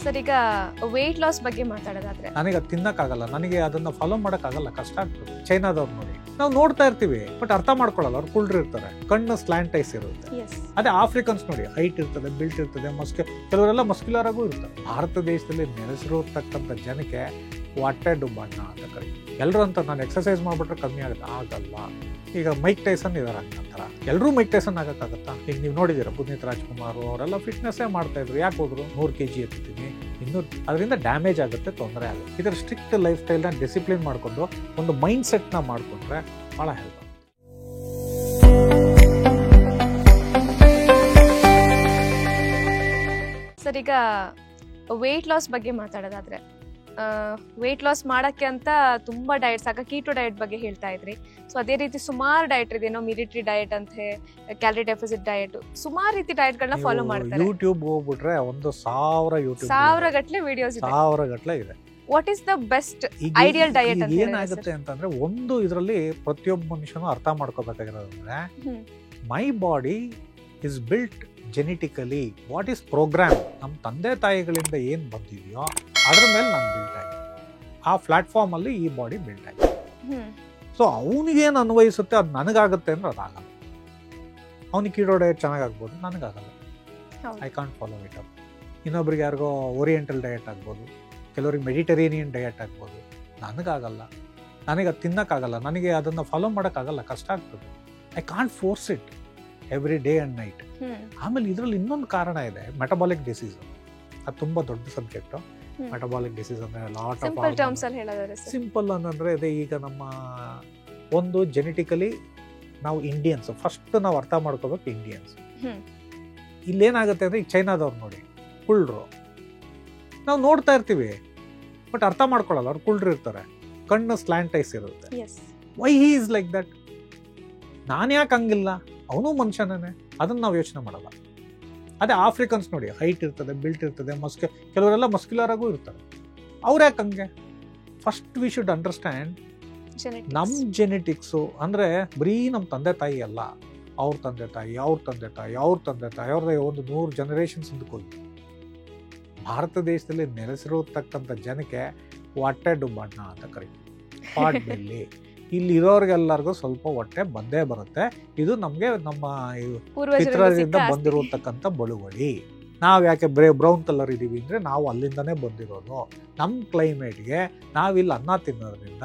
Sir, ಈಗ weight loss ಬಗ್ಗೆ ಮಾತಾಡೋದಾದ್ರೆ ನನಗೆ ಅದು ತಿನ್ನಕ್ಕಾಗಲ್ಲ, ನನಗೆ ಅದನ್ನ ಫಾಲೋ ಮಾಡಕ್ಕಾಗಲ್ಲ, ಕಷ್ಟ ಆಗ್ತದೆ. ಚೈನಾದವ್ರು ನೋಡಿ ನಾವು ನೋಡ್ತಾ ಇರ್ತೀವಿ, ಬಟ್ ಅರ್ಥ ಮಾಡ್ಕೊಳ್ಳಲ್ಲ. ಅವ್ರು ಕುಳ್ಡ್ರು ಇರ್ತಾರೆ, ಕಣ್ಣು ಸ್ಲ್ಯಾಂಟೈಸ್ ಇರುತ್ತೆ. ಅದೇ ಆಫ್ರಿಕನ್ಸ್ ನೋಡಿ ಹೈಟ್ ಇರ್ತದೆ, ಬಿಲ್ಟ್ ಇರ್ತದೆ, ಕೆಲವರೆಲ್ಲ ಮಸ್ಕ್ಯುಲರ್ ಆಗೂ ಇರ್ತಾರೆ. ಭಾರತ ದೇಶದಲ್ಲಿ ನೆಲೆಸಿರತಕ್ಕಂಥ ಜನಕ್ಕೆ ಹೊಟ್ಟೆ ಡುಬ್ಬಣ್ಣ ಅಂತ ಕರೀತಾರೆ. ಎಲ್ಲರೂ ಅಂತ ನಾನು ಎಕ್ಸರ್ಸೈಸ್ ಮಾಡ್ಬಿಟ್ರೆ ಕಮ್ಮಿ ಆಗುತ್ತೆ, ಆಗಲ್ಲ. ಈಗ ಮೈಕ್ ಟೈಸನ್ ಇದಾರೆ ಹಂಗಂತರ, ಎಲ್ಲರೂ ಮೈಕ್ ಟೈಸನ್ ಆಗಕ್ಕಾಗತ್ತಾ? ಈಗ ನೀವು ನೋಡಿದ್ದೀರಾ ಪುನೀತ್ ರಾಜ್ಕುಮಾರ್ ಅವರೆಲ್ಲ ಫಿಟ್ನೆಸ್ಸೇ ಮಾಡ್ತಾ ಇದ್ರು. ಯಾಕೆ ಹೋದ್ರು? 100 kg ಎತ್ತೀನಿ, 200, ಅದರಿಂದ ಡ್ಯಾಮೇಜ್ ಆಗುತ್ತೆ, ತೊಂದರೆ ಆಗುತ್ತೆ. ಇದರ ಸ್ಟ್ರಿಕ್ಟ್ ಲೈಫ್ ಸ್ಟೈಲ್ನ ಡಿಸಿಪ್ಲಿನ್ ಮಾಡಿಕೊಂಡು ಒಂದು ಮೈಂಡ್ ಸೆಟ್ನ ಮಾಡಿಕೊಂಡ್ರೆ ಭಾಳ ಹೆಲ್ಪ್ ಆಗುತ್ತೆ. ಸರ್, ಈಗ ವೆಯ್ಟ್ ಲಾಸ್ ಬಗ್ಗೆ ಮಾತಾಡೋದಾದ್ರೆ ವೆಯ್ಟ್ ಲಾಸ್ ಮಾಡೋಕ್ಕೆ ಅಂತ ತುಂಬ ಡಯಟ್ಸ್, ಆಗ ಕೀಟೋ ಡಯಟ್ ಬಗ್ಗೆ ಹೇಳ್ತಾ ಇದ್ರಿ. ಸೊ ಅದೇ ರೀತಿ ಸುಮಾರು ಡಯಟ್ ಇದೆ, ಮಿಲಿಟರಿ ಡಯಟ್ ಅಂತೆ, ಕ್ಯಾಲರಿ ಡೆಫಿಸಿಟ್ ಡಯಟ್, ಸುಮಾರು ರೀತಿ ಡಯಟ್ಗಳನ್ನ ಫಾಲೋ ಮಾಡ್ತಾರೆ. ಯೂಟ್ಯೂಬ್ ಹೋಗ್ಬಿಟ್ರೆ 1,000 ಯೂಟ್ಯೂಬ್ 1000 ಗಟ್ಟಲೆ ವಿಡಿಯೋಸ್ ಇದೆ. 1000 ಗಟ್ಟಲೆ ಇದೆ. What is the best ideal diet ಅಂತ ಏನಾಗುತ್ತೆ ಅಂತಂದ್ರೆ, ಒಂದು ಇದರಲ್ಲಿ ಪ್ರತಿಯೊಬ್ಬ ಮನುಷ್ಯನು ಅರ್ಥ ಮಾಡ್ಕೋಬೇಕಾಗಿರೋದಂದ್ರೆ, my body is built genetically. What is program? ನಮ್ಮ ತಂದೆ ತಾಯಿಗಳಿಂದ ಏನು ಬಂದಿದೆಯೋ ಅದ್ರ ಮೇಲೆ ನಾನು ಬಿಲ್ಟ್ ಆಗಿದೆ, ಆ ಪ್ಲಾಟ್ಫಾರ್ಮ್ ಅಲ್ಲಿ ಈ ಬಾಡಿ ಬಿಲ್ಟ್ ಆಗಿದೆ. ಸೊ ಅವನಿಗೇನು ಅನ್ವಯಿಸುತ್ತೆ ಅದು ನನಗಾಗುತ್ತೆ ಅಂದ್ರೆ ಅದಾಗಲ್ಲ. ಅವನಿಗೆ ಕೀಟೋ ಡಯಟ್ ಚೆನ್ನಾಗಾಗ್ಬೋದು, ನನಗಾಗಲ್ಲ. I can't follow it up. ಇನ್ನೊಬ್ರಿಗೆ ಯಾರಿಗೋ ಓರಿಯೆಂಟಲ್ ಡಯಟ್ ಆಗ್ಬೋದು, ಕೆಲವ್ರಿಗೆ ಮೆಡಿಟರೇನಿಯನ್ ಡಯಟ್ ಆಗ್ಬೋದು, ನನಗಾಗಲ್ಲ. ನನಗೆ ಅದು ತಿನ್ನಕ್ಕಾಗಲ್ಲ, ನನಗೆ ಅದನ್ನು ಫಾಲೋ ಮಾಡೋಕ್ಕಾಗಲ್ಲ, ಕಷ್ಟ ಆಗ್ತದೆ. I can't force it every day and night. ಆಮೇಲೆ ಇದರಲ್ಲಿ ಇನ್ನೊಂದು ಕಾರಣ ಇದೆ, ಮೆಟಬಾಲಿಕ್ ಡಿಸೀಸ್. ಅದು ತುಂಬ ದೊಡ್ಡ ಸಬ್ಜೆಕ್ಟು. ಮೆಟಬಾಲಿಕ್ ಡಿಸೀಸ್ ಅಂದರೆ ಲಾಟ್ ಆಫ್ ಸಿಂಪಲ್ ಅಂತಂದರೆ ಇದೆ. ಈಗ ನಮ್ಮ ಒಂದು ಜೆನೆಟಿಕಲಿ ನಾವು ಇಂಡಿಯನ್ಸ್, ಫಸ್ಟ್ ನಾವು ಅರ್ಥ ಮಾಡ್ಕೋಬೇಕು ಇಂಡಿಯನ್ಸ್. ಇಲ್ಲೇನಾಗುತ್ತೆ ಅಂದರೆ, ಈಗ ಚೈನಾದವ್ರು ನೋಡಿ ಕುಳ್ಡ್ರು, ನಾವು ನೋಡ್ತಾ ಇರ್ತೀವಿ, ಬಟ್ ಅರ್ಥ ಮಾಡ್ಕೊಳ್ಳಲ್ಲ. ಅವ್ರು ಕುಳ್ಡ್ರು ಇರ್ತಾರೆ, ಕಣ್ಣು ಸ್ಲ್ಯಾಂಟೈಸ್ ಇರುತ್ತೆ. Why he is like that? ನಾನು ಯಾಕೆ ಹಂಗಿಲ್ಲ? ಅವನು ಮನುಷ್ಯನೇ, ಅದನ್ನು ನಾವು ಯೋಚನೆ ಮಾಡಲ್ಲ. ಅದೇ ಆಫ್ರಿಕನ್ಸ್ ನೋಡಿ ಹೈಟ್ ಇರ್ತದೆ, ಬಿಲ್ಟ್ ಇರ್ತದೆ, ಕೆಲವರೆಲ್ಲ ಮಸ್ಕ್ಯುಲರ್ ಆಗೂ ಇರ್ತಾರೆ. ಅವ್ರು ಯಾಕೆ ಹಂಗೆ? ಫಸ್ಟ್ ವಿ ಶುಡ್ ಅಂಡರ್ಸ್ಟ್ಯಾಂಡ್ ನಮ್ಮ ಜೆನೆಟಿಕ್ಸು. ಅಂದರೆ ಬರೀ ನಮ್ಮ ತಂದೆ ತಾಯಿ ಅಲ್ಲ, ಅವ್ರ ತಂದೆ ತಾಯಿ, ಅವ್ರ ತಂದೆ ತಾಯಿ, ಅವ್ರ ತಂದೆ ತಾಯಿ, ಅವ್ರದ್ದು ಒಂದು 100 ಜನರೇಷನ್ಸ್ ಹಿಂದಕ್ಕೆ ಭಾರತ ದೇಶದಲ್ಲಿ ನೆಲೆಸಿರತಕ್ಕಂಥ ಜನಕ್ಕೆ ಹೊಟ್ಟೆ ಡುಬ್ಬಣ್ಣ ಅಂತ ಕರೀತೀವಿ. Pot belly. ಇಲ್ಲಿರೋರಿಗೆಲ್ಲರಿಗೂ ಸ್ವಲ್ಪ ಹೊಟ್ಟೆ ಬಂದೇ ಬರುತ್ತೆ. ಇದು ನಮಗೆ ನಮ್ಮ ಪಿತೃರಿಂದ ಬಂದಿರತಕ್ಕಂಥ ಬಳುವಳಿ. ನಾವು ಯಾಕೆ ಬ್ರೌನ್ ಕಲರ್ ಇದ್ದೀವಿ ಅಂದರೆ, ನಾವು ಅಲ್ಲಿಂದನೇ ಬಂದಿರೋದು. ನಮ್ಮ ಕ್ಲೈಮೇಟ್ಗೆ ನಾವಿಲ್ಲಿ ಅನ್ನ ತಿನ್ನೋದ್ರಿಂದ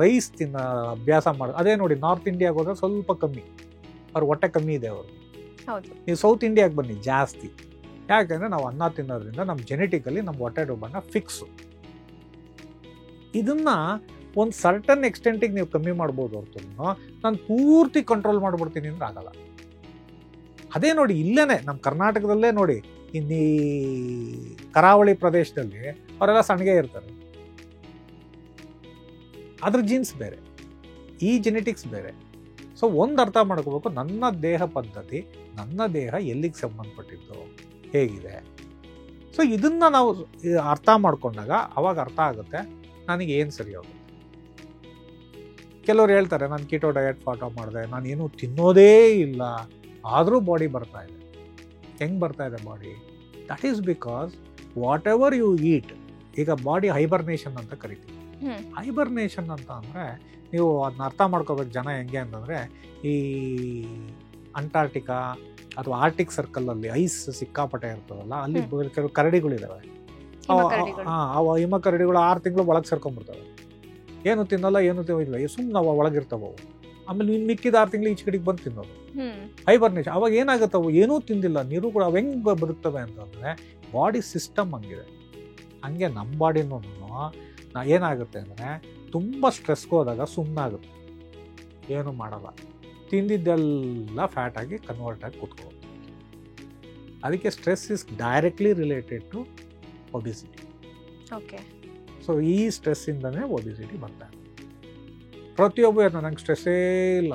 ರೈಸ್ ತಿನ್ನೋ ಅಭ್ಯಾಸ ಮಾಡೋದು. ಅದೇ ನೋಡಿ, ನಾರ್ತ್ ಇಂಡಿಯಾಗೆ ಹೋದ್ರೆ ಸ್ವಲ್ಪ ಕಮ್ಮಿ, ಅವ್ರ ಹೊಟ್ಟೆ ಕಮ್ಮಿ ಇದೆ ಅವರು. ನೀವು ಸೌತ್ ಇಂಡಿಯಾಗೆ ಬನ್ನಿ, ಜಾಸ್ತಿ. ಯಾಕೆಂದರೆ ನಾವು ಅನ್ನ ತಿನ್ನೋದ್ರಿಂದ ನಮ್ಮ ಜೆನೆಟಿಕಲಿ ನಮ್ಮ ಹೊಟ್ಟೆ ಡುಬ್ಬಣ್ಣ ಫಿಕ್ಸು. ಇದನ್ನು ಒಂದು ಸರ್ಟನ್ ಎಕ್ಸ್ಟೆಂಟಿಗೆ ನೀವು ಕಮ್ಮಿ ಮಾಡ್ಬೋದು ಹೊರತು, ನಾನು ಪೂರ್ತಿ ಕಂಟ್ರೋಲ್ ಮಾಡಿಬಿಡ್ತೀನಿ ಅಂದ್ರೆ ಆಗಲ್ಲ. ಅದೇ ನೋಡಿ, ಇಲ್ಲೇನೆ ನಮ್ಮ ಕರ್ನಾಟಕದಲ್ಲೇ ನೋಡಿ, ಇನ್ನೀ ಕರಾವಳಿ ಪ್ರದೇಶದಲ್ಲಿ ಅವರೆಲ್ಲ ಸಣ್ಣಗೆ ಇರ್ತಾರೆ. ಅದ್ರ ಜೀನ್ಸ್ ಬೇರೆ, ಈ ಜೆನೆಟಿಕ್ಸ್ ಬೇರೆ. ಸೊ ಒಂದು ಅರ್ಥ ಮಾಡ್ಕೋಬೇಕು, ನನ್ನ ದೇಹ ಪದ್ಧತಿ, ನನ್ನ ದೇಹ ಎಲ್ಲಿಗೆ ಸಂಬಂಧಪಟ್ಟಿದ್ದು, ಹೇಗಿದೆ. ಸೊ ಇದನ್ನು ನಾವು ಅರ್ಥ ಮಾಡ್ಕೊಂಡಾಗ ಅವಾಗ ಅರ್ಥ ಆಗುತ್ತೆ ನನಗೆ ಏನು ಸರಿ ಹೋಗುತ್ತೆ. ಕೆಲವ್ರು ಹೇಳ್ತಾರೆ, ನಾನು ಕೀಟೋ ಡಯಟ್ ಫಾಲೋ ಮಾಡಿದೆ, ನಾನೇನು ತಿನ್ನೋದೇ ಇಲ್ಲ, ಆದರೂ ಬಾಡಿ ಬರ್ತಾ ಇದೆ. ಹೆಂಗೆ ಬರ್ತಾ ಇದೆ body? That is because whatever you eat. ಈಗ ಬಾಡಿ ಹೈಬರ್ನೇಷನ್ ಅಂತ ಕರಿತೀವಿ. ಹೈಬರ್ನೇಷನ್ ಅಂತ ಅಂದರೆ, ನೀವು ಅದನ್ನ ಅರ್ಥ ಮಾಡ್ಕೋಬೇಕು ಜನ ಹೆಂಗೆ ಅಂತಂದರೆ, ಈ ಅಂಟಾರ್ಟಿಕಾ ಅಥವಾ ಆರ್ಟಿಕ್ ಸರ್ಕಲಲ್ಲಿ ಐಸ್ ಸಿಕ್ಕಾಪಟ್ಟೆ ಇರ್ತದಲ್ಲ, ಅಲ್ಲಿ ಕೆಲವು ಕರಡಿಗಳಿದ್ದಾವೆ. ಅವು ಹಿಮ ಕರಡಿಗಳು 6 ತಿಂಗಳು ಒಳಗೆ ಸೇರ್ಕೊಂಡ್ಬಿಡ್ತವೆ. ಏನು ತಿನ್ನಲ್ಲ, ಏನು ಇಲ್ಲ, ಸುಮ್ಮನೆ ಅವು ಒಳಗಿರ್ತಾವೆ ಅವು. ಆಮೇಲೆ ಇನ್ನು ಮಿಕ್ಕಿದ 6 ತಿಂಗಳು ಈಚೆ ಕಡೆಗೆ ಬಂದು ತಿನ್ನೋದು, ಹೈಬರ್ನೇಷನ್. ಅವಾಗ ಏನಾಗುತ್ತೆ, ಅವು ಏನೂ ತಿಂದಿಲ್ಲ, ನೀರು ಕೂಡ ಅವು ಹೆಂಗೆ ಬದುಕ್ತವೆ ಅಂತಂದರೆ, ಬಾಡಿ ಸಿಸ್ಟಮ್ ಹಂಗಿದೆ. ಹಂಗೆ ನಮ್ಮ ಬಾಡಿನೂ ಏನಾಗುತ್ತೆ ಅಂದರೆ, ತುಂಬ ಸ್ಟ್ರೆಸ್ಗೆ ಹೋದಾಗ ಸುಮ್ಮನಾಗುತ್ತೆ, ಏನು ಮಾಡಲ್ಲ, ತಿಂದಿದ್ದೆಲ್ಲ ಫ್ಯಾಟ್ ಆಗಿ ಕನ್ವರ್ಟ್ ಆಗಿ ಕೂತ್ಕೊಳ್ಳೋದು. ಅದಕ್ಕೆ stress is directly related to obesity. Okay. So ಈ ಸ್ಟ್ರೆಸ್ಸಿಂದನೇ ಒಬಿಸಿಟಿ ಬರ್ತಾ ಇದೆ. ಪ್ರತಿಯೊಬ್ಬ ನಂಗೆ ಸ್ಟ್ರೆಸ್ಸೇ ಇಲ್ಲ,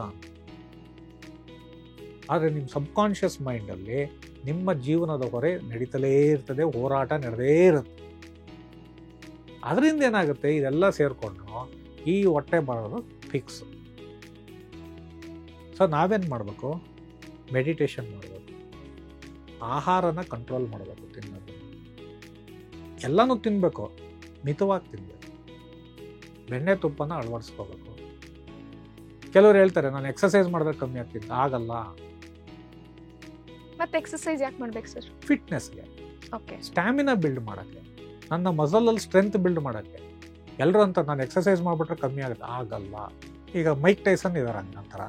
ಆದರೆ ನಿಮ್ಮ ಸಬ್ಕಾನ್ಷಿಯಸ್ ಮೈಂಡಲ್ಲಿ ನಿಮ್ಮ ಜೀವನದ ಹೊರೆ ನಡೀತಲೇ ಇರ್ತದೆ, ಹೋರಾಟ ನಡೆದೇ ಇರುತ್ತೆ. ಅದರಿಂದ ಏನಾಗುತ್ತೆ, ಇದೆಲ್ಲ ಸೇರಿಕೊಂಡು ಈ ಹೊಟ್ಟೆ ಬರೋದು ಫಿಕ್ಸ್. ಸೊ ನಾವೇನು ಮಾಡಬೇಕು? ಮೆಡಿಟೇಷನ್ ಮಾಡಬೇಕು, ಆಹಾರನ ಕಂಟ್ರೋಲ್ ಮಾಡಬೇಕು, ತಿನ್ನೋದು. ಎಲ್ಲನೂ ತಿನ್ನಬೇಕು, ಮಿತವಾಗಿ ತಿನ್ನಬೇಕು, ಬೆಣ್ಣೆ ತುಪ್ಪನ ಅಳವಡಿಸ್ಕೋಬೇಕು. ಕೆಲವರು ಹೇಳ್ತಾರೆ ನಾನು ಎಕ್ಸಸೈಸ್ ಮಾಡಿದ್ರೆ ಕಮ್ಮಿ ಆಗ್ತಿತ್ತು, ಆಗಲ್ಲ. ಮತ್ತೆ ಎಕ್ಸಸೈಸ್ ಯಾಕೆ ಮಾಡ್ಬೇಕು ಸರ್? ಫಿಟ್ನೆಸ್ಗೆ, ಓಕೆ, ಸ್ಟ್ಯಾಮಿನಾ ಬಿಲ್ಡ್ ಮಾಡೋಕ್ಕೆ, ನನ್ನ ಮಸಲಲ್ಲಿ ಸ್ಟ್ರೆಂತ್ ಬಿಲ್ಡ್ ಮಾಡೋಕ್ಕೆ. ಎಲ್ಲರೂ ಅಂತ ನಾನು ಎಕ್ಸಸೈಸ್ ಮಾಡಿಬಿಟ್ರೆ ಕಮ್ಮಿ ಆಗುತ್ತೆ, ಆಗಲ್ಲ. ಈಗ ಮೈಕ್ ಟೈಸನ್ ಇದಾರೆ ಹಂಗಂತರ,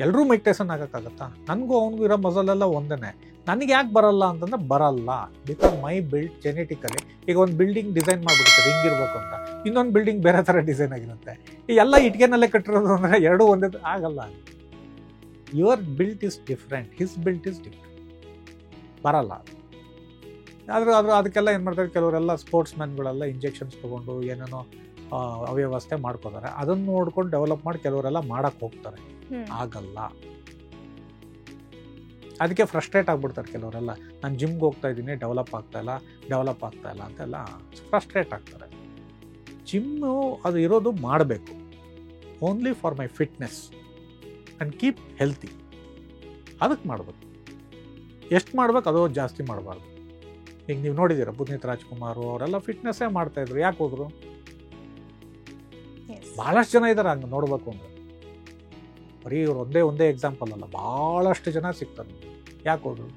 ಎಲ್ಲರೂ ಮೈಕ್ ಟೈಸನ್ ಆಗೋಕ್ಕಾಗತ್ತಾ? ನನಗೂ ಅವನಿಗೂ ಇರೋ ಮಸಲೆಲ್ಲ ಒಂದೇ. ನನಗೆ ಯಾಕೆ ಬರಲ್ಲ ಅಂತಂದ್ರೆ ಬರಲ್ಲ, ಬಿಕಾಸ್ ಮೈ ಬಿಲ್ಡ್ ಜೆನೆಟಿಕಲಿ. ಈಗ ಒಂದು ಬಿಲ್ಡಿಂಗ್ ಡಿಸೈನ್ ಮಾಡಿಬಿಡ್ತಾರೆ ಹಿಂಗಿರ್ಬೇಕು ಅಂತ, ಇನ್ನೊಂದು ಬಿಲ್ಡಿಂಗ್ ಬೇರೆ ಥರ ಡಿಸೈನ್ ಆಗಿರುತ್ತೆ. ಈ ಎಲ್ಲ ಇಟ್ಕೆನಲ್ಲೇ ಕಟ್ಟಿರೋದು ಅಂದರೆ ಎರಡೂ ಒಂದೇ ಆಗಲ್ಲ. Your built is different, his built is different, ಬರಲ್ಲ. ಆದರೂ ಅದಕ್ಕೆಲ್ಲ ಏನು ಮಾಡ್ತಾರೆ ಕೆಲವರೆಲ್ಲ ಸ್ಪೋರ್ಟ್ಸ್ ಮ್ಯಾನ್ಗಳೆಲ್ಲ ಇಂಜೆಕ್ಷನ್ಸ್ ತೊಗೊಂಡು ಏನೇನೋ ಅವ್ಯವಸ್ಥೆ ಮಾಡ್ಕೋತಾರೆ. ಅದನ್ನು ನೋಡ್ಕೊಂಡು ಡೆವಲಪ್ ಮಾಡಿ ಕೆಲವರೆಲ್ಲ ಮಾಡಕ್ಕೆ ಹೋಗ್ತಾರೆ, ಆಗಲ್ಲ. ಅದಕ್ಕೆ ಫ್ರಸ್ಟ್ರೇಟ್ ಆಗ್ಬಿಡ್ತಾರೆ ಕೆಲವರೆಲ್ಲ. ನಾನು ಜಿಮ್ಗೆ ಹೋಗ್ತಾ ಇದ್ದೀನಿ, ಡೆವಲಪ್ ಆಗ್ತಾ ಇಲ್ಲ ಅಂತೆಲ್ಲ ಫ್ರಸ್ಟ್ರೇಟ್ ಆಗ್ತಾರೆ. ಜಿಮ್ಮು ಅದು ಇರೋದು ಮಾಡಬೇಕು only for my fitness and keep healthy. ಅದಕ್ಕೆ ಮಾಡಬೇಕು. ಎಷ್ಟು ಮಾಡ್ಬೇಕು ಅದು ಜಾಸ್ತಿ ಮಾಡಬಾರ್ದು. ಈಗ ನೀವು ನೋಡಿದ್ದೀರ ಪುನೀತ್ ರಾಜ್ಕುಮಾರ್ ಅವರೆಲ್ಲ ಫಿಟ್ನೆಸ್ಸೇ ಮಾಡ್ತಾಯಿದ್ರು, ಯಾಕೆ ಹೋದ್ರು? ಭಾಳಷ್ಟು ಜನ ಇದ್ದಾರೆ ಹಂಗೆ ನೋಡ್ಬೇಕು ಅಂದರೆ. ಬರೀ ಇವ್ರು ಒಂದೇ ಎಕ್ಸಾಂಪಲ್ ಅಲ್ಲ, ಭಾಳಷ್ಟು ಜನ ಸಿಗ್ತಾರೆ. ಯಾಕೆ ಹೋದ್ರು?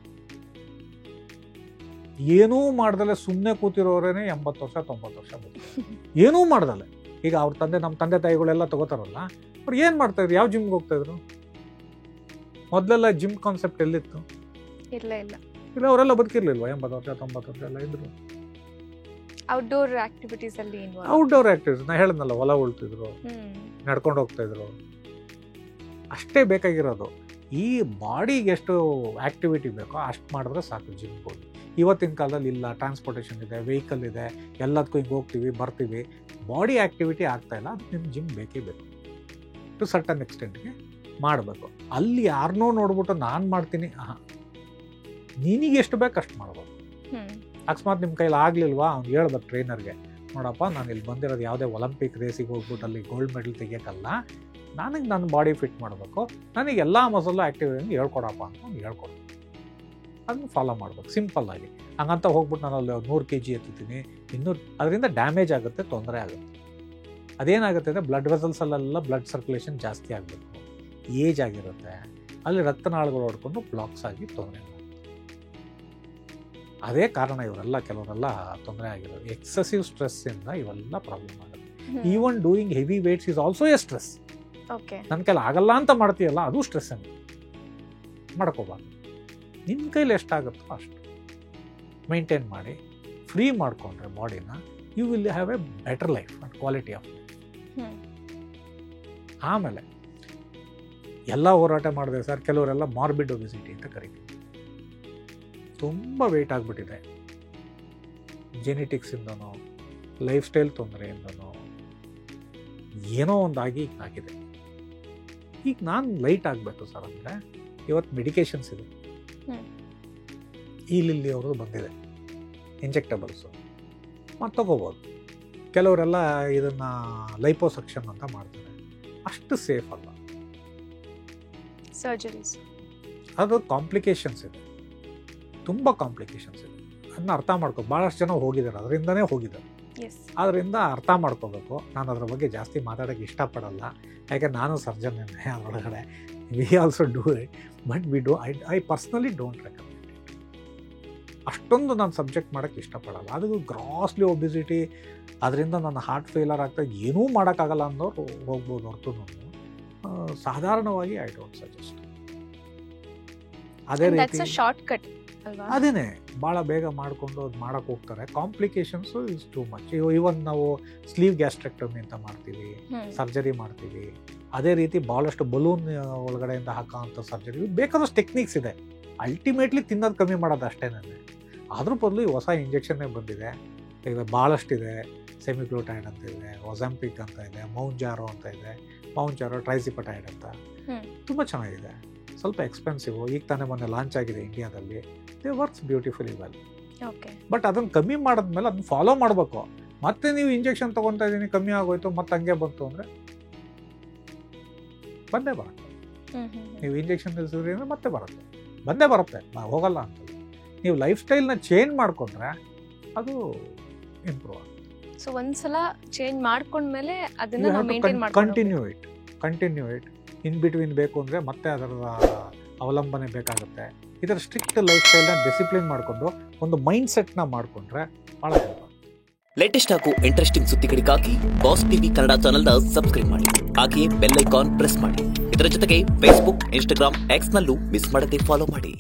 ಏನೂ ಮಾಡ್ದಲೆ ಸುಮ್ಮನೆ ಕೂತಿರೋರೇನೆ 80 ವರ್ಷ 90 ವರ್ಷ ಬರ್ತಾರೆ, ಏನೂ ಮಾಡ್ದಲೆ. ಈಗ ಅವ್ರ ನಮ್ಮ ತಂದೆ ತಾಯಿಗಳೆಲ್ಲ ತಗೋತಾರಲ್ಲ, ಅವ್ರು ಏನು ಮಾಡ್ತಾಯಿದ್ರು? ಯಾವ ಜಿಮ್ಗೆ ಹೋಗ್ತಾಯಿದ್ರು? ಮೊದಲೆಲ್ಲ ಜಿಮ್ ಕಾನ್ಸೆಪ್ಟ್ ಎಲ್ಲಿತ್ತು? ಇಲ್ಲ, ಅವರೆಲ್ಲ ಬದುಕಿರ್ಲಿಲ್ವಾ? 80 ವರ್ಷ 90 ವರ್ಷ ಎಲ್ಲ ಇದ್ರು. ಔಟ್ಡೋರ್ ಆಕ್ಟಿವಿಟೀಸ್ ಅಲ್ಲಿ ನಾ ಹೇಳಿದ್ನಲ್ಲ, ಹೊಲ ಉಳ್ತಿದ್ರು, ನಡ್ಕೊಂಡು ಹೋಗ್ತಾಯಿದ್ರು, ಅಷ್ಟೇ ಬೇಕಾಗಿರೋದು. ಈ ಬಾಡಿಗೆ ಎಷ್ಟು ಆಕ್ಟಿವಿಟಿ ಬೇಕೋ ಅಷ್ಟು ಮಾಡಿದ್ರೆ ಸಾಕು ಜಿಮ್ಗೆ ಹೋಗಿ. ಇವತ್ತಿನ ಕಾಲದಲ್ಲಿ ಇಲ್ಲ, ಟ್ರಾನ್ಸ್ಪೋರ್ಟೇಷನ್ ಇದೆ, ವೆಹಿಕಲ್ ಇದೆ, ಎಲ್ಲದಕ್ಕೂ ಹಿಂಗೆ ಹೋಗ್ತೀವಿ ಬರ್ತೀವಿ, ಬಾಡಿ ಆ್ಯಕ್ಟಿವಿಟಿ ಆಗ್ತಾಯಿಲ್ಲ. ಅದು ನಿಮ್ಮ ಜಿಮ್ ಬೇಕೇ ಬೇಕು. ಟು ಸರ್ಟನ್ ಎಕ್ಸ್ಟೆಂಟ್ಗೆ ಮಾಡಬೇಕು. ಅಲ್ಲಿ ಯಾರನ್ನೋ ನೋಡ್ಬಿಟ್ಟು ನಾನು ಮಾಡ್ತೀನಿ, ನಿನಗೆ ಎಷ್ಟು ಬೇಕು ಅಷ್ಟು ಮಾಡ್ಬೋದು. ಅಕಸ್ಮಾತ್ ನಿಮ್ಮ ಕೈಲಿ ಆಗಲಿಲ್ವಾ, ಅವ್ನು ಹೇಳ್ಬೇಕು ಟ್ರೈನರ್ಗೆ, ನೋಡಪ್ಪ ನಾನು ಇಲ್ಲಿ ಬಂದಿರೋದು ಯಾವುದೇ ಒಲಿಂಪಿಕ್ ರೇಸಿಗೆ ಹೋಗ್ಬಿಟ್ಟು ಅಲ್ಲಿ ಗೋಲ್ಡ್ ಮೆಡಲ್ ತೆಗಿಯೋಕ್ಕಲ್ಲ, ನನಗೆ ನನ್ನ ಬಾಡಿ ಫಿಟ್ ಮಾಡಬೇಕು, ನನಗೆ ಎಲ್ಲ ಮಸಲು ಆ್ಯಕ್ಟಿವಿಟಿ ಹೇಳ್ಕೊಡಪ್ಪ ಅಂತ ಅವ್ನು ಹೇಳ್ಕೊಡು. ಅದನ್ನು ಫಾಲೋ ಮಾಡ್ಬೇಕು ಸಿಂಪಲ್ಲಾಗಿ. ಹಂಗಂತ ಹೋಗ್ಬಿಟ್ಟು ನಾನು ಅಲ್ಲಿ 100 kg ಎತ್ತುತ್ತೀನಿ, 200, ಅದರಿಂದ ಡ್ಯಾಮೇಜ್ ಆಗುತ್ತೆ, ತೊಂದರೆ ಆಗುತ್ತೆ. ಅದೇನಾಗುತ್ತೆ ಅಂದರೆ ಬ್ಲಡ್ ವೆಸಲ್ಸಲ್ಲೆಲ್ಲ ಬ್ಲಡ್ ಸರ್ಕ್ಯುಲೇಷನ್ ಜಾಸ್ತಿ ಆಗಬೇಕು, ಏಜ್ ಆಗಿರುತ್ತೆ, ಅಲ್ಲಿ ರಕ್ತನಾಳಗಳು ಹೊಡ್ಕೊಂಡು ಬ್ಲಾಕ್ಸ್ ಆಗಿ ತೊಂದರೆ ಆಗುತ್ತೆ. ಅದೇ ಕಾರಣ ಇವರೆಲ್ಲ ಕೆಲವರೆಲ್ಲ ತೊಂದರೆ ಆಗಿರೋದು. ಎಕ್ಸೆಸಿವ್ ಸ್ಟ್ರೆಸ್ಸಿಂದ ಇವೆಲ್ಲ ಪ್ರಾಬ್ಲಮ್ ಆಗುತ್ತೆ. Even doing heavy weights is also A stress. ನನ್ನ ಕೈಲಿ ಆಗಲ್ಲ ಅಂತ ಮಾಡ್ತೀಯಲ್ಲ, ಅದು ಸ್ಟ್ರೆಸ್ ಅನ್ನು ಮಾಡ್ಕೋಬಾರ್ದು. ನಿನ್ನ ಕೈಲಿ ಎಷ್ಟಾಗುತ್ತೋ ಅಷ್ಟು ಮೇಂಟೈನ್ ಮಾಡಿ ಫ್ರೀ ಮಾಡಿಕೊಂಡ್ರೆ ಬಾಡಿನ, you will have a better life and quality of life. ಆಮೇಲೆ ಎಲ್ಲ ಹೋರಾಟ ಮಾಡಿದೆ ಸರ್. ಕೆಲವರೆಲ್ಲ ಮಾರ್ಬಿಡ್ ಒಬೆಸಿಟಿ ಅಂತ ಕರಿತೀವಿ. ತುಂಬ ವೆಯ್ಟ್ ಆಗಿಬಿಟ್ಟಿದೆ, ಜೆನೆಟಿಕ್ಸಿಂದನೋ ಲೈಫ್ ಸ್ಟೈಲ್ ತೊಂದರೆಯಿಂದನೋ ಏನೋ ಒಂದಾಗಿ ಆಗಿದೆ. ಈಗ ನಾನು ಲೈಟ್ ಆಗಬೇಕು ಸರ್ ಅಂದರೆ ಇವತ್ತು ಮೆಡಿಕೇಶನ್ಸ್ ಇದೆ, ಇಲ್ಲಿ ಅವ್ರದ್ದು ಬಂದಿದೆ ಇಂಜೆಕ್ಟಬಲ್ಸು, ಮತ್ತು ತಗೋಬೋದು. ಕೆಲವರೆಲ್ಲ ಇದನ್ನು ಲೈಪೋಸಕ್ಷನ್ ಅಂತ ಮಾಡ್ತಾರೆ, ಅಷ್ಟು ಸೇಫ್ ಅಲ್ಲ. ಸರ್ಜರೀಸ್ ಅದು ಕಾಂಪ್ಲಿಕೇಶನ್ಸ್ ಇದೆ, ತುಂಬ ಕಾಂಪ್ಲಿಕೇಶನ್ಸ್ ಇದೆ. ಅದನ್ನ ಅರ್ಥ ಮಾಡ್ಕೋ. ಭಾಳಷ್ಟು ಜನ ಹೋಗಿದ್ದಾರೆ, ಅದರಿಂದನೇ ಹೋಗಿದ್ದಾರೆ. ಅದರಿಂದ ಅರ್ಥ ಮಾಡ್ಕೋಬೇಕು. ನಾನು ಅದ್ರ ಬಗ್ಗೆ ಜಾಸ್ತಿ ಮಾತಾಡೋಕ್ಕೆ ಇಷ್ಟಪಡಲ್ಲ, ಯಾಕೆ ನಾನು ಸರ್ಜನ್ ಅದರೊಳಗಡೆ. We also do it, but I personally don't recommend it. ಅಷ್ಟೊಂದು ನಾನು ಸಬ್ಜೆಕ್ಟ್ ಮಾಡೋಕ್ಕೆ ಇಷ್ಟಪಡಲ್ಲ. ಅದು ಗ್ರಾಸ್ಲಿ ಒಬಿಸಿಟಿ, ಅದರಿಂದ ನನ್ನ ಹಾರ್ಟ್ ಫೇಲರ್ ಆಗ್ತದೆ, ಏನೂ ಮಾಡೋಕ್ಕಾಗಲ್ಲ ಅನ್ನೋರು ಹೋಗ್ಬೋದು ಹೊರತು. ಸಾಧಾರಣವಾಗಿ ಐ ಡೋಂಟ್ ಸಜೆಸ್ಟ್. ಅದೇ ರೀತಿ ಶಾರ್ಟ್ ಕಟ್ ಅದೇನೆ ಭಾಳ ಬೇಗ ಮಾಡಿಕೊಂಡು ಅದು ಮಾಡೋಕ್ಕೆ ಹೋಗ್ತಾರೆ. Complications is too much. Even ನಾವು ಸ್ಲೀವ್ ಗ್ಯಾಸ್ಟ್ರೆಕ್ಟಮಿ ಅಂತ ಮಾಡ್ತೀವಿ, ಸರ್ಜರಿ ಮಾಡ್ತೀವಿ. ಅದೇ ರೀತಿ ಭಾಳಷ್ಟು ಬಲೂನ್ ಒಳಗಡೆಯಿಂದ ಹಾಕೋಂಥ ಸರ್ಜರಿ, ಬೇಕಾದಷ್ಟು ಟೆಕ್ನಿಕ್ಸ್ ಇದೆ. ಅಲ್ಟಿಮೇಟ್ಲಿ ತಿನ್ನೋದು ಕಮ್ಮಿ ಮಾಡೋದು ಅಷ್ಟೇನೆ. ಅದ್ರ ಬದಲು ಈ ಹೊಸ ಇಂಜೆಕ್ಷನ್ನೇ ಬಂದಿದೆ, ಈಗ ಭಾಳಷ್ಟಿದೆ. ಸೆಮಿಗ್ಲೂಟೈಡ್ ಅಂತ ಇದೆ, ಒಜೆಂಪಿಕ್ ಅಂತ ಇದೆ, ಮೌಂಜಾರೋ ಅಂತ ಇದೆ, ಮೌಂಜಾರೋ ಟ್ರೈಸಿಪಟೈಡ್ ಅಂತ, ತುಂಬ ಚೆನ್ನಾಗಿದೆ. ಸ್ವಲ್ಪ ಎಕ್ಸ್ಪೆನ್ಸಿವ್. ಈಗ ತಾನೇ ಮೊನ್ನೆ ಲಾಂಚ್ ಆಗಿದೆ ಇಂಡಿಯಾದಲ್ಲಿ. They works beautifully well. But ಅದನ್ನು ಕಮ್ಮಿ ಮಾಡಿದ್ಮೇಲೆ ಅದನ್ನ ಫಾಲೋ ಮಾಡಬೇಕು. ಮತ್ತೆ ನೀವು ಇಂಜೆಕ್ಷನ್ ತೊಗೊತಾ ಇದ್ದೀನಿ, ಕಮ್ಮಿ ಆಗೋಯ್ತು, ಮತ್ತೆ ಹಂಗೆ ಬಂತು ಅಂದರೆ ಬಂದೇ ಬರುತ್ತೆ. ನೀವು ಇಂಜೆಕ್ಷನ್ ನಿಲ್ಲಿಸಿದ್ರಿ ಅಂದರೆ ಮತ್ತೆ ಬಂದೇ ಬರುತ್ತೆ, ಹೋಗಲ್ಲ ಅಂತ. ನೀವು ಲೈಫ್ ಸ್ಟೈಲ್ನ ಚೇಂಜ್ ಮಾಡಿಕೊಂಡ್ರೆ ಅದು ಇಂಪ್ರೂವ್ ಆಗುತ್ತೆ. ಸೊ ಒಂದ್ಸಲ ಚೇಂಜ್ ಮಾಡ್ಕೊಂಡ್ಮೇಲೆ ಅದನ್ನ ನಾವು maintain continue it in between ಬೇಕು ಅಂದರೆ ಮತ್ತೆ ಅದರ ಅವಲಂಬನೆ ಬೇಕಾಗುತ್ತೆ. ಇದರ ಸ್ಟ್ರಿಕ್ಟ್ ಲೈಫ್ ಸ್ಟೈಲ್ನ ಡಿಸಿಪ್ಲಿನ್ ಮಾಡಿಕೊಂಡು ಒಂದು ಮೈಂಡ್ ಸೆಟ್ನ ಮಾಡಿಕೊಂಡ್ರೆ ಭಾಳ ಹೆಲ್ಪ್. ಲೇಟೆಸ್ಟ್ ಹಾಗೂ ಇಂಟ್ರೆಸ್ಟಿಂಗ್ ಸುದ್ದಿಗಳಿಗಾಗಿ ಬಾಸ್ ಟಿವಿ ಕನ್ನಡ ಚಾನೆಲ್ನ ಸಬ್ಸ್ಕ್ರೈಬ್ ಮಾಡಿ. ಹಾಗೆಯೇ ಬೆಲ್ ಐಕಾನ್ ಪ್ರೆಸ್ ಮಾಡಿ. ಇದರ ಜೊತೆಗೆ ಫೇಸ್ಬುಕ್, ಇನ್ಸ್ಟಾಗ್ರಾಮ್, ಎಕ್ಸ್ ನಲ್ಲೂ ಮಿಸ್ ಮಾಡದೆ ಫಾಲೋ ಮಾಡಿ.